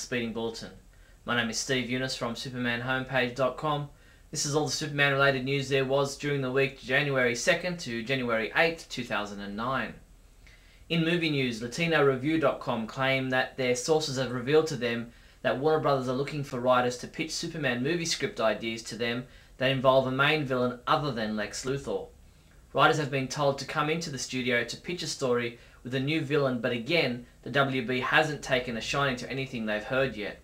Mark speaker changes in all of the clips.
Speaker 1: Speeding Bulletin. My name is Steve Younis from supermanhomepage.com. This is all the Superman related news there was during the week January 2nd to January 8th, 2009. In movie news, LatinoReview.com claim that their sources have revealed to them that Warner Brothers are looking for writers to pitch Superman movie script ideas to them that involve a main villain other than Lex Luthor. Writers have been told to come into the studio to pitch a story with a new villain, but again, the WB hasn't taken a shining to anything they've heard yet.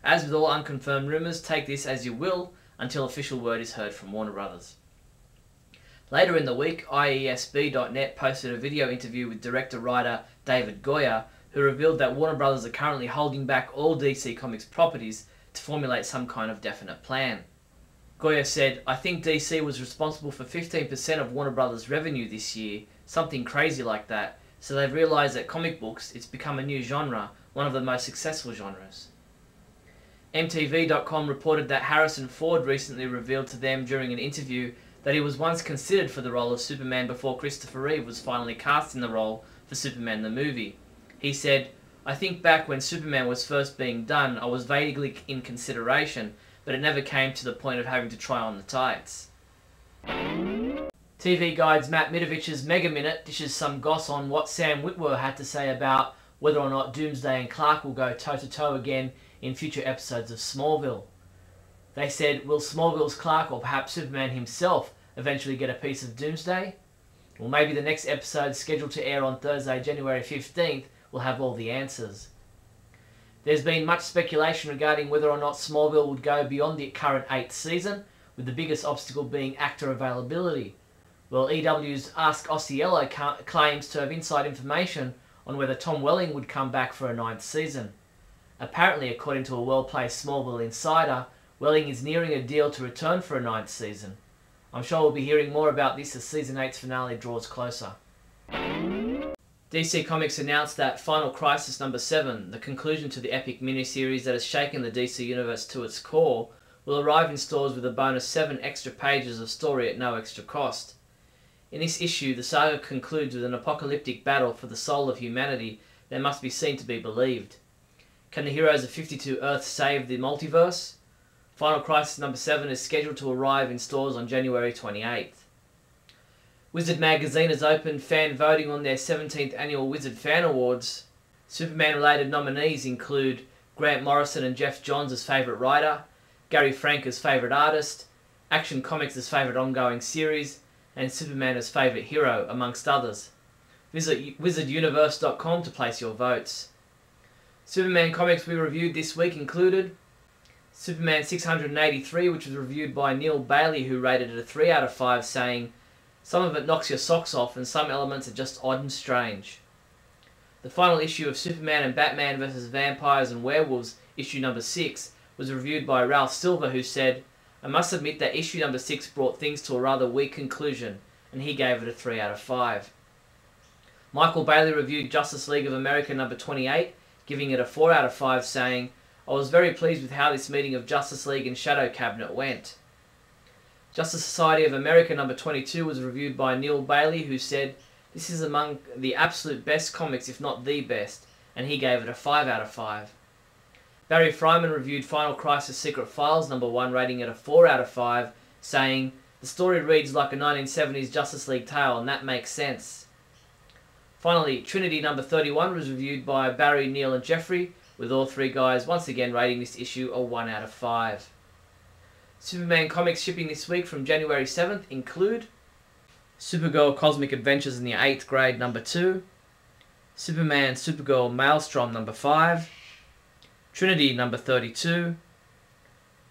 Speaker 1: As with all unconfirmed rumours, take this as you will until official word is heard from Warner Brothers. Later in the week, IESB.net posted a video interview with director-writer David Goyer, who revealed that Warner Brothers are currently holding back all DC Comics properties to formulate some kind of definite plan. Goyer said, "I think DC was responsible for 15% of Warner Brothers' revenue this year, something crazy like that, so they've realised that comic books, it's become a new genre, one of the most successful genres." MTV.com reported that Harrison Ford recently revealed to them during an interview that he was once considered for the role of Superman before Christopher Reeve was finally cast in the role for Superman the movie. He said, "I think back when Superman was first being done, I was vaguely in consideration, but it never came to the point of having to try on the tights." TV Guide's Matt Midovich's Mega Minute dishes some goss on what Sam Witwer had to say about whether or not Doomsday and Clark will go toe-to-toe again in future episodes of Smallville. They said, will Smallville's Clark, or perhaps Superman himself, eventually get a piece of Doomsday? Well, maybe the next episode, scheduled to air on Thursday, January 15th, will have all the answers. There's been much speculation regarding whether or not Smallville would go beyond the current 8th season, with the biggest obstacle being actor availability. Well, EW's Ask Osceola claims to have inside information on whether Tom Welling would come back for a 9th season. Apparently, according to a well-placed Smallville insider, Welling is nearing a deal to return for a 9th season. I'm sure we'll be hearing more about this as Season 8's finale draws closer. DC Comics announced that Final Crisis number 7, the conclusion to the epic miniseries that has shaken the DC Universe to its core, will arrive in stores with a bonus 7 extra pages of story at no extra cost. In this issue, the saga concludes with an apocalyptic battle for the soul of humanity that must be seen to be believed. Can the heroes of 52 Earths save the multiverse? Final Crisis number 7 is scheduled to arrive in stores on January 28th. Wizard Magazine has opened fan voting on their 17th annual Wizard Fan Awards. Superman-related nominees include Grant Morrison and Jeff Johns as favourite writer, Gary Frank as favourite artist, Action Comics as favourite ongoing series, and Superman as favourite hero, amongst others. Visit wizarduniverse.com to place your votes. Superman comics we reviewed this week included Superman 683, which was reviewed by Neal Bailey, who rated it a 3 out of 5, saying, "Some of it knocks your socks off and some elements are just odd and strange." The final issue of Superman and Batman vs. Vampires and Werewolves, issue number 6, was reviewed by Ralph Silver, who said, "I must admit that issue number 6 brought things to a rather weak conclusion," and he gave it a 3 out of 5. Michael Bailey reviewed Justice League of America number 28, giving it a 4 out of 5, saying, "I was very pleased with how this meeting of Justice League and Shadow Cabinet went." Justice Society of America number 22 was reviewed by Neal Bailey, who said, "This is among the absolute best comics, if not the best," and he gave it a 5 out of 5. Barry Fryman reviewed Final Crisis Secret Files number 1, rating it a 4 out of 5, saying, "The story reads like a 1970s Justice League tale, and that makes sense." Finally, Trinity number 31 was reviewed by Barry, Neil and Jeffrey, with all three guys once again rating this issue a 1 out of 5. Superman comics shipping this week from January 7th include Supergirl Cosmic Adventures in the 8th Grade number 2, Superman Supergirl Maelstrom number 5, Trinity number 32,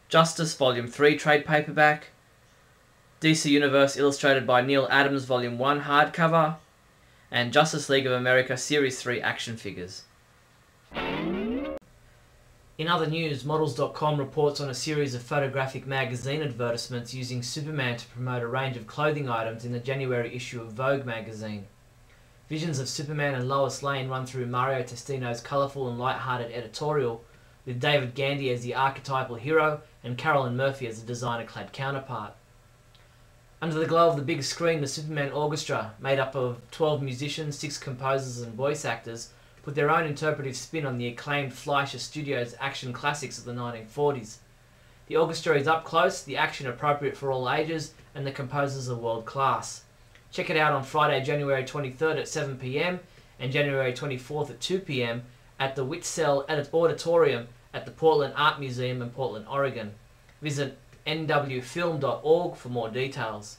Speaker 1: Justice Volume 3 trade paperback, DC Universe illustrated by Neil Adams Volume 1 hardcover, and Justice League of America Series 3 action figures. In other news, Models.com reports on a series of photographic magazine advertisements using Superman to promote a range of clothing items in the January issue of Vogue magazine. Visions of Superman and Lois Lane run through Mario Testino's colourful and light-hearted editorial, with David Gandy as the archetypal hero and Carolyn Murphy as the designer-clad counterpart. Under the glow of the big screen, the Superman Orchestra, made up of 12 musicians, 6 composers and voice actors, put their own interpretive spin on the acclaimed Fleischer Studios action classics of the 1940s. The orchestra is up close, the action appropriate for all ages, and the composers are world class. Check it out on Friday, January 23rd at 7 p.m. and January 24th at 2 p.m. at the Whitcell Auditorium at the Portland Art Museum in Portland, Oregon. Visit nwfilm.org for more details.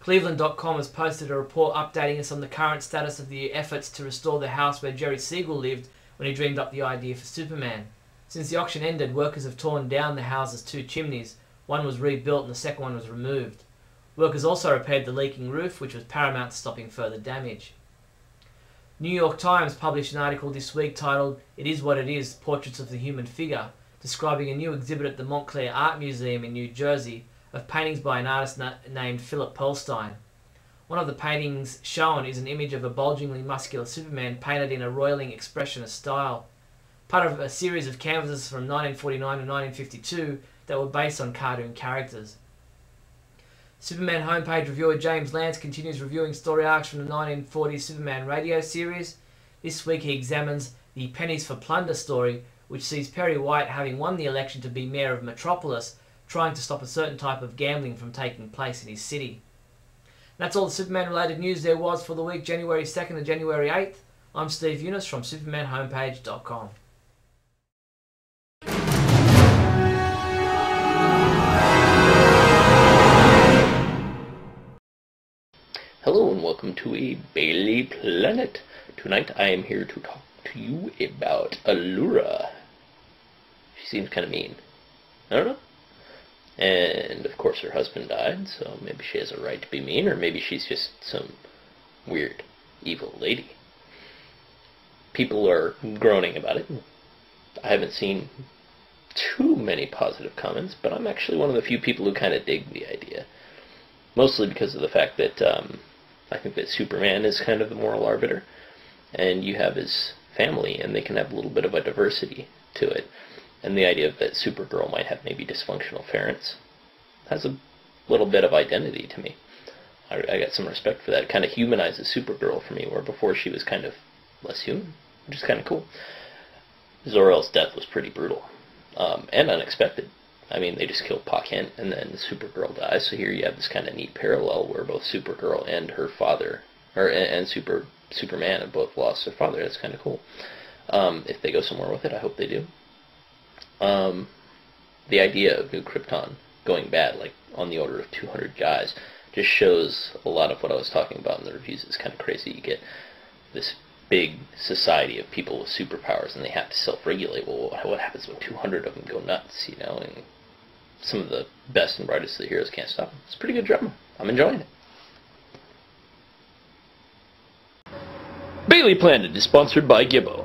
Speaker 1: Cleveland.com has posted a report updating us on the current status of the efforts to restore the house where Jerry Siegel lived when he dreamed up the idea for Superman. Since the auction ended, workers have torn down the house's 2 chimneys. One was rebuilt and the second one was removed. Workers also repaired the leaking roof, which was paramount to stopping further damage. New York Times published an article this week titled "It Is What It Is, Portraits of the Human Figure," describing a new exhibit at the Montclair Art Museum in New Jersey of paintings by an artist named Philip Pearlstein. One of the paintings shown is an image of a bulgingly muscular Superman painted in a roiling expressionist style, part of a series of canvases from 1949 to 1952 that were based on cartoon characters. Superman homepage reviewer James Lance continues reviewing story arcs from the 1940s Superman radio series. This week he examines the Pennies for Plunder story, which sees Perry White, having won the election to be mayor of Metropolis, trying to stop a certain type of gambling from taking place in his city. That's all the Superman-related news there was for the week January 2nd and January 8th. I'm Steve Younis from SupermanHomepage.com.
Speaker 2: Hello and welcome to a Bailey Planet. Tonight I am here to talk to you about Allura. She seems kind of mean. I don't know. And of course her husband died, so maybe she has a right to be mean, or maybe she's just some weird, evil lady. People are groaning about it. I haven't seen too many positive comments, but I'm actually one of the few people who kind of dig the idea. Mostly because of the fact that I think that Superman is kind of the moral arbiter, and you have his family, and they can have a little bit of a diversity to it. And the idea that Supergirl might have maybe dysfunctional parents has a little bit of identity to me. I got some respect for that. It kind of humanizes Supergirl for me, where before she was kind of less human, which is kind of cool. Zor-El's death was pretty brutal, and unexpected. I mean, they just killed Pa Kent, and then Supergirl dies, so here you have this kind of neat parallel where both Supergirl and her father, and Superman have both lost their father. That's kind of cool. If they go somewhere with it, I hope they do. The idea of New Krypton going bad, like on the order of 200 guys, just shows a lot of what I was talking about in the reviews. It's kind of crazy. You get this big society of people with superpowers, and they have to self-regulate. Well, what happens when 200 of them go nuts, you know? And some of the best and brightest of the heroes can't stop them. It's a pretty good drama. I'm enjoying it. Bailey Planet is sponsored by Gibbo.